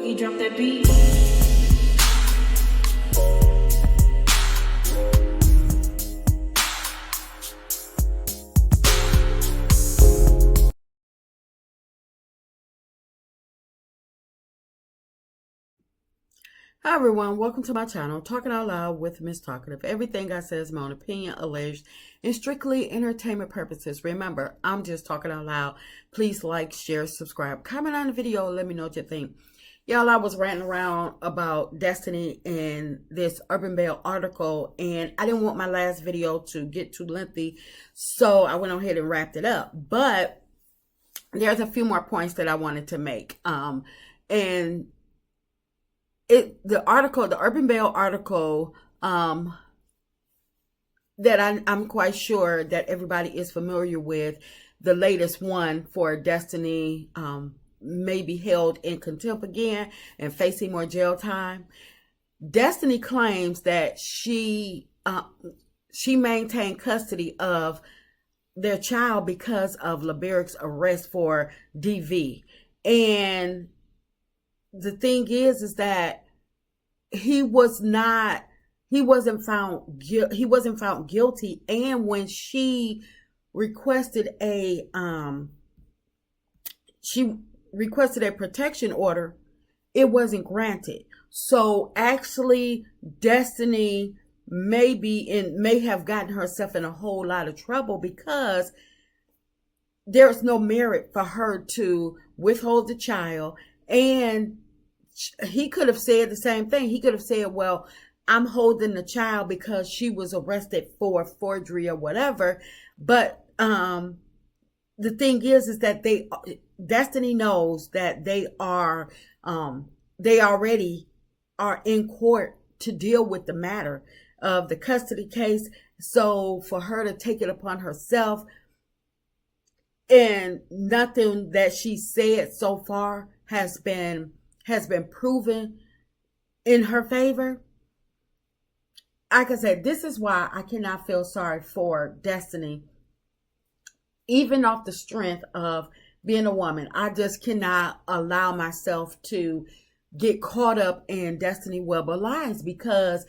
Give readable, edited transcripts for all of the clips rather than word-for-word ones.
Boogie, drop that beat. Hi everyone, welcome to my channel, Talking Out Loud with Miss Talkative. Everything I say is my own opinion, alleged, and strictly entertainment purposes. Remember, I'm just talking out loud. Please like, share, subscribe, comment on the video, let me know what you think. Y'all, I was ranting around about Destiny and this Urban Bell article, and I didn't want my last video to get too lengthy, so I went ahead and wrapped it up. But there's a few more points that I wanted to make. And the Urban Bell article, that I'm quite sure that everybody is familiar with, the latest one for Destiny, may be held in contempt again and facing more jail time. Destiny claims that she maintained custody of their child because of LeBeric's arrest for DV. And the thing is that he wasn't found guilty. And when she requested a protection order, it wasn't granted. So actually, Destiny may have gotten herself in a whole lot of trouble, because there's no merit for her to withhold the child. And he could have said the same thing. He could have said, well, I'm holding the child because she was arrested for forgery or whatever. But the thing is that Destiny knows that they already are in court to deal with the matter of the custody case. So for her to take it upon herself, and nothing that she said so far has been proven in her favor. Like I said, this is why I cannot feel sorry for Destiny, even off the strength of being a woman. I just cannot allow myself to get caught up in Destiny Weber lies, because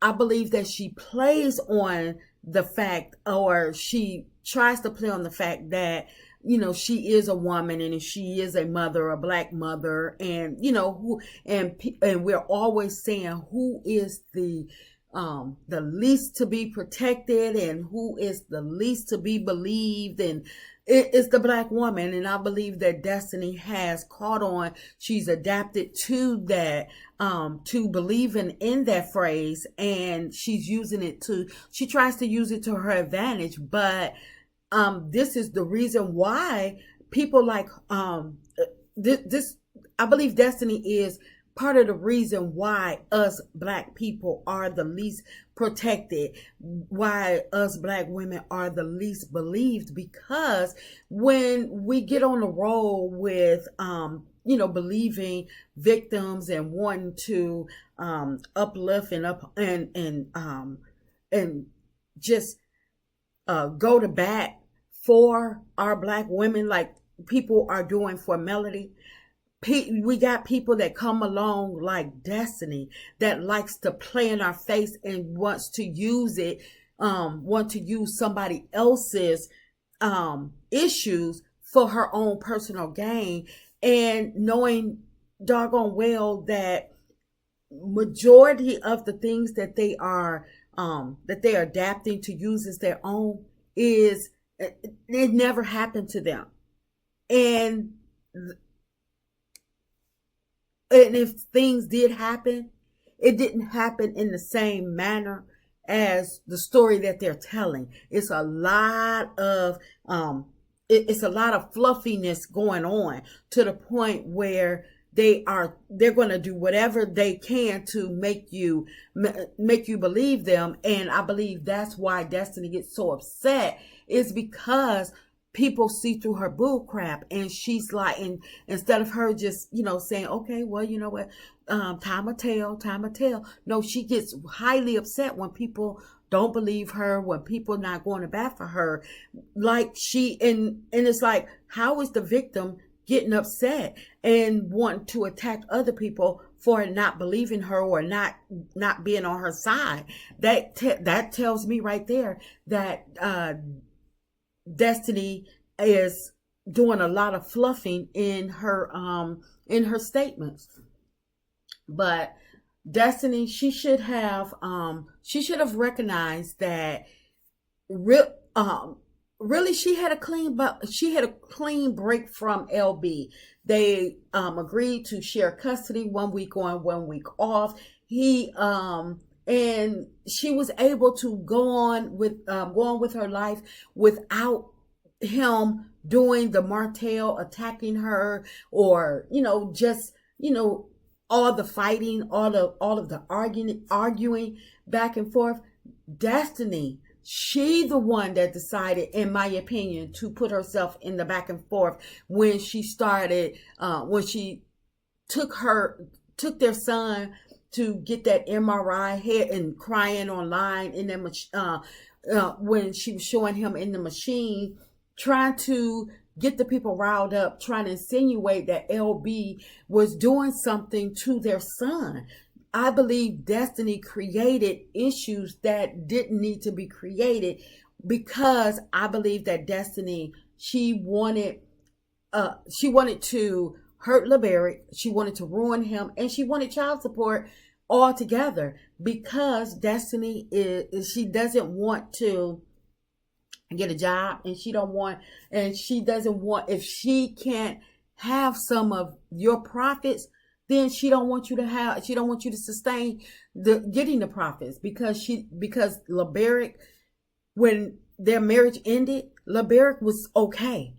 I believe that she plays on the fact, or she tries to play on the fact that, you know, she is a woman and she is a mother, a black mother, and and we're always saying who is the least to be protected and who is the least to be believed, and it's the black woman. And I believe that Destiny has caught on. She's adapted to that, to believing in that phrase, and she's using it she tries to use it to her advantage. But this is the reason why people like this. I believe Destiny is part of the reason why us black people are the least protected, why us black women are the least believed, because when we get on the roll with believing victims and wanting to uplift and just go to bat for our black women, like people are doing for Melody. We got people that come along like Destiny that likes to play in our face and wants to use somebody else's issues for her own personal gain, and knowing doggone well that majority of the things that they are adapting to use as their own it never happened to them. And if things did happen, it didn't happen in the same manner as the story that they're telling. It's a lot of fluffiness going on, to the point where they're going to do whatever they can to make you believe them. And I believe that's why Destiny gets so upset, is because people see through her bull crap, and she's like, and instead of her just, saying, okay, well, you know what, time will tell. No, she gets highly upset when people don't believe her, when people not going to bat for her. Like and it's like, how is the victim getting upset and wanting to attack other people for not believing her or not being on her side. That tells me right there that Destiny is doing a lot of fluffing in her statements. But Destiny, she should have recognized that real really she had a clean break from LB. They agreed to share custody, 1 week on, 1 week off. He and she was able to go on with her life without him doing the Martell, attacking her, or just all the fighting, all of the arguing back and forth. Destiny, she the one that decided, in my opinion, to put herself in the back and forth when she started when she took their son to get that MRI head and crying online in that when she was showing him in the machine, trying to get the people riled up, trying to insinuate that LB was doing something to their son. I believe Destiny created issues that didn't need to be created, because I believe that Destiny, she wanted to hurt LeBaric, she wanted to ruin him, and she wanted child support altogether, because Destiny she doesn't want to get a job, and she doesn't want, if she can't have some of your profits, then she don't want you to sustain getting the profits, because LeBaric, when their marriage ended, LeBaric was okay.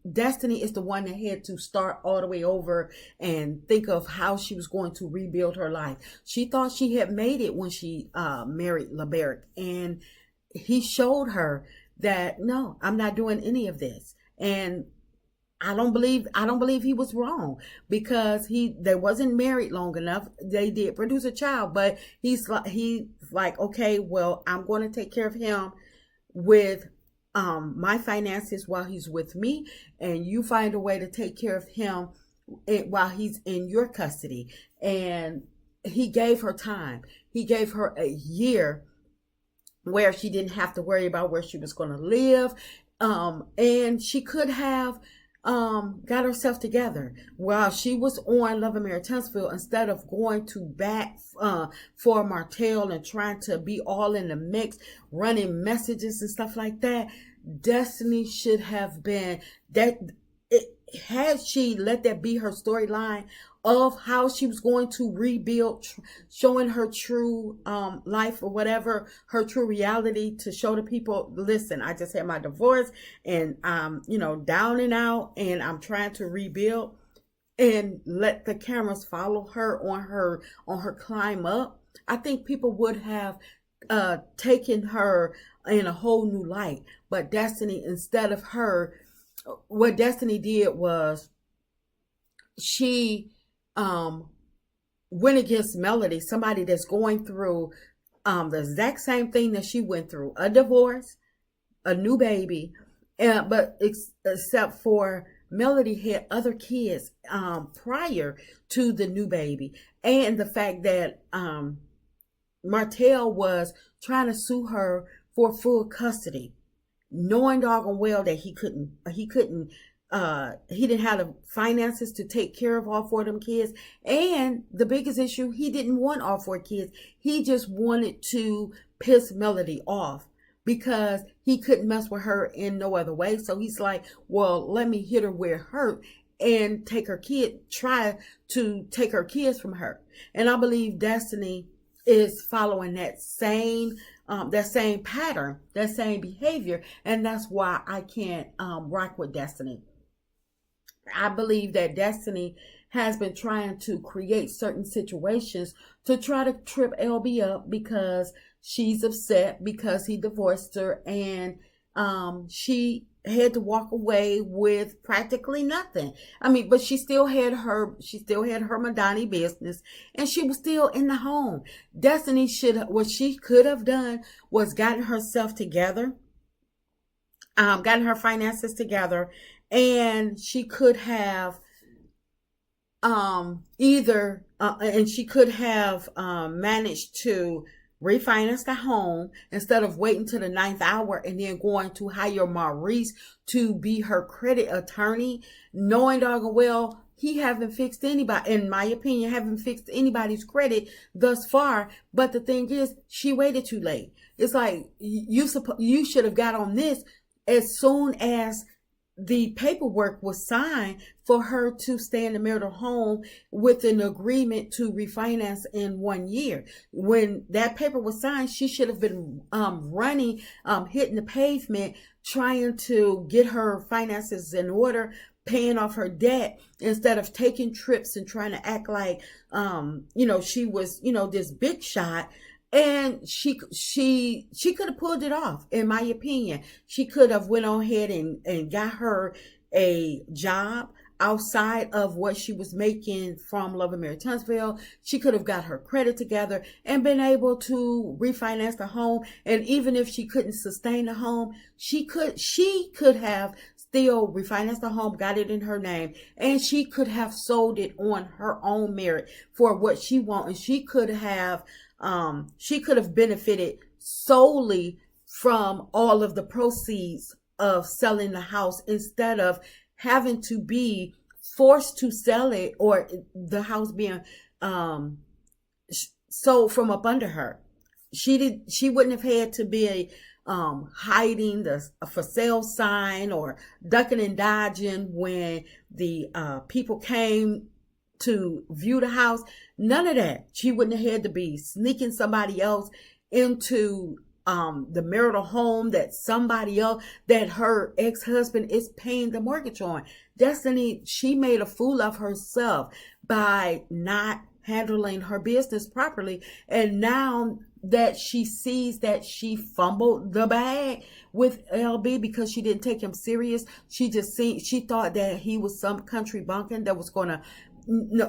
Destiny is the one that had to start all the way over and think of how she was going to rebuild her life. She thought she had made it when she married LeBaric, and he showed her that, no, I'm not doing any of this. And I don't believe he was wrong, because they wasn't married long enough. They did produce a child, but he's like, okay, well, I'm going to take care of him with my finances while he's with me, and you find a way to take care of him while he's in your custody. And he gave her time. He gave her a year where she didn't have to worry about where she was going to live, and she could have got herself together while she was on Love and Marriage Huntsville, instead of going to bat for Martell and trying to be all in the mix, running messages and stuff like that. Destiny should have been that. Had she let that be her storyline of how she was going to rebuild, showing her true life, or whatever, her true reality, to show the people, listen, I just had my divorce, and I'm down and out, and I'm trying to rebuild, and let the cameras follow her on her climb up, I think people would have taken her in a whole new light. But Destiny, instead of her, what Destiny did was she went against Melody, somebody that's going through the exact same thing that she went through, a divorce, a new baby, but except for Melody had other kids prior to the new baby, and the fact that Martell was trying to sue her for full custody, knowing doggone well that he didn't have the finances to take care of all 4 of them kids. And the biggest issue, he didn't want all 4 kids. He just wanted to piss Melody off, because he couldn't mess with her in no other way. So he's like, well, let me hit her where it hurt and try to take her kids from her. And I believe Destiny is following that same pattern, that same behavior. And that's why I can't rock with Destiny. I believe that Destiny has been trying to create certain situations to try to trip LB up, because she's upset because he divorced her, and she had to walk away with practically nothing. But she still had her Madani business, and she was still in the home. Destiny what she could have done was gotten herself together, gotten her finances together, And she could have either and she could have managed to refinance the home instead of waiting to the ninth hour and then going to hire Maurice to be her credit attorney, knowing doggone well he haven't fixed anybody, in my opinion, haven't fixed anybody's credit thus far. But the thing is, she waited too late. It's like you should have got on this as soon as the paperwork was signed for her to stay in the marital home with an agreement to refinance in 1 year. When that paper was signed, she should have been running, hitting the pavement, trying to get her finances in order, paying off her debt, instead of taking trips and trying to act like, she was, this big shot. And she could have pulled it off, in my opinion. She could have went on ahead and got her a job outside of what she was making from Love and Marriage Huntsville. She could have got her credit together and been able to refinance the home. And even if she couldn't sustain the home, she could have still refinanced the home, got it in her name, and she could have sold it on her own merit for what she wanted. She could have benefited solely from all of the proceeds of selling the house, instead of having to be forced to sell it, or the house being sold from up under her. She wouldn't have had to be hiding the for sale sign or ducking and dodging when the people came to view the house. None of that. She wouldn't have had to be sneaking somebody else into the marital home that somebody else, that her ex-husband is paying the mortgage on. Destiny, she made a fool of herself by not handling her business properly. And now that she sees that she fumbled the bag with LB because she didn't take him serious, she thought that he was some country bumpkin that was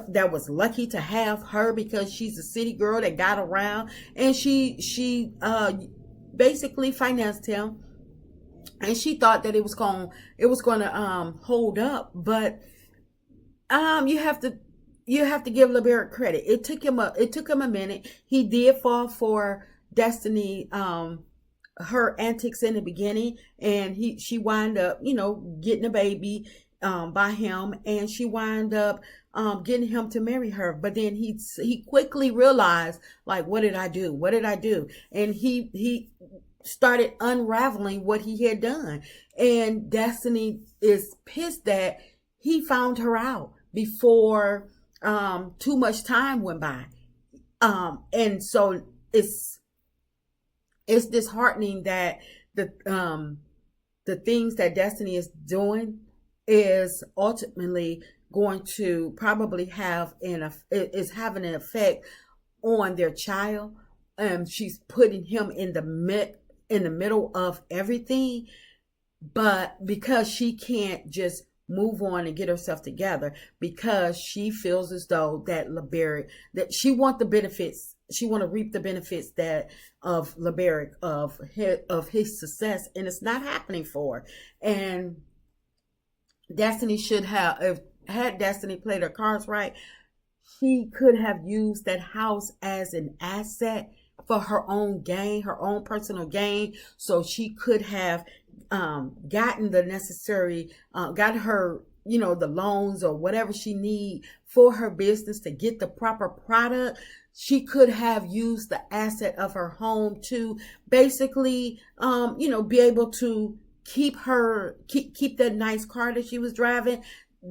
that was lucky to have her because she's a city girl that got around, and she basically financed him, and she thought that it was going to hold up. But you have to give LeBerick credit. It took him a minute. He did fall for Destiny, her antics in the beginning, and she wound up getting a baby by him, and she wound up getting him to marry her. But then he quickly realized, like, what did I do? And he started unraveling what he had done. And Destiny is pissed that he found her out before too much time went by. And so it's disheartening that the things that Destiny is doing is ultimately going to probably is having an effect on their child. She's putting him in the middle of everything, but because she can't just move on and get herself together, because she feels as though that LeBerick, that she want the benefits, she want to reap the benefits of LeBerick, of his success, and it's not happening for her. And Destiny should have, had Destiny played her cards right, she could have used that house as an asset for her own gain, her own personal gain. So she could have gotten the necessary, got her, the loans or whatever she need for her business to get the proper product. She could have used the asset of her home to basically, be able to keep that nice car that she was driving.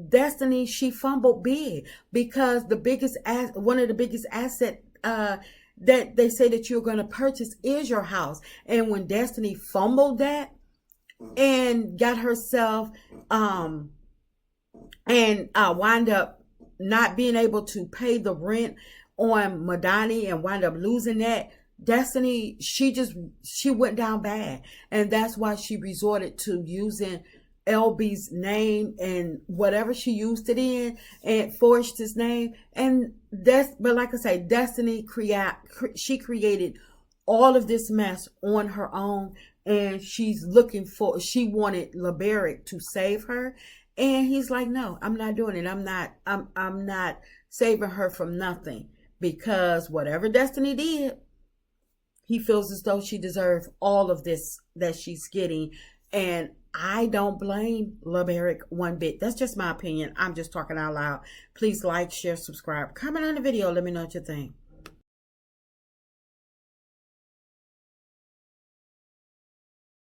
Destiny, she fumbled big, because one of the biggest asset that they say that you're going to purchase is your house. And when Destiny fumbled that and got herself and wind up not being able to pay the rent on Madani and wind up losing that, Destiny, she went down bad. And that's why she resorted to using LB's name and whatever she used it in, and forged his name. And but like I say, Destiny she created all of this mess on her own, and she wanted LeBerick to save her. And he's like, no, I'm not doing it. I'm not saving her from nothing, because whatever Destiny did, he feels as though she deserves all of this that she's getting. And I don't blame LeBerick one bit. That's just my opinion. I'm just talking out loud. Please like, share, subscribe, comment on the video. Let me know what you think.